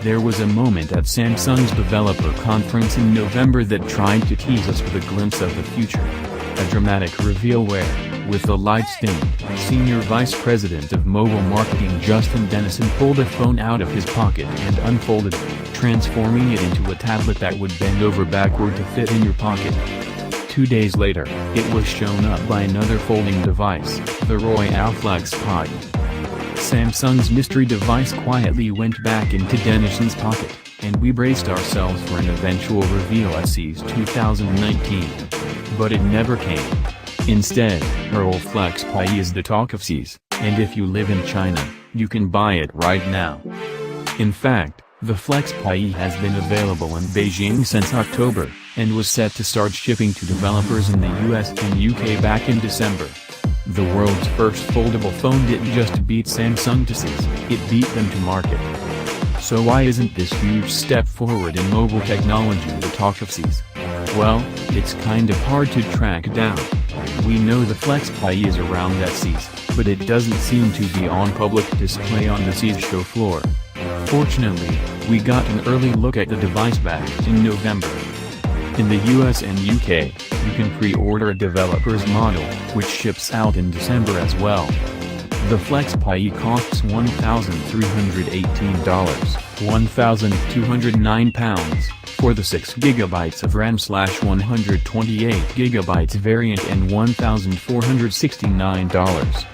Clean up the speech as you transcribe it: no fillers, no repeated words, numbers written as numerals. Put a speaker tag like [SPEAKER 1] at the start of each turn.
[SPEAKER 1] There was a moment at Samsung's developer conference in November that tried to tease us with a glimpse of the future. A dramatic reveal where, with the lights dimmed, Senior Vice President of Mobile Marketing Justin Denison pulled a phone out of his pocket and unfolded it, transforming it into a tablet that would bend over backward to fit in your pocket. 2 days later, it was shown up by another folding device, the Royale FlexPai. Samsung's mystery device quietly went back into Denison's pocket, and we braced ourselves for an eventual reveal at CES 2019. But it never came. Instead, Royale FlexPai is the talk of CES, and if you live in China, you can buy it right now. In fact, the FlexPai has been available in Beijing since October, and was set to start shipping to developers in the US and UK back in December. The world's first foldable phone didn't just beat Samsung to CES, it beat them to market. So why isn't this huge step forward in mobile technology the talk of CES? Well, it's kind of hard to track down. We know the FlexPai is around at CES, but it doesn't seem to be on public display on the CES show floor. Fortunately, we got an early look at the device back in November. In the US and UK, you can pre-order a developer's model, which ships out in December as well. The FlexPai costs $1,318, £1,209, for the 6GB of RAM/128GB variant and $1,469.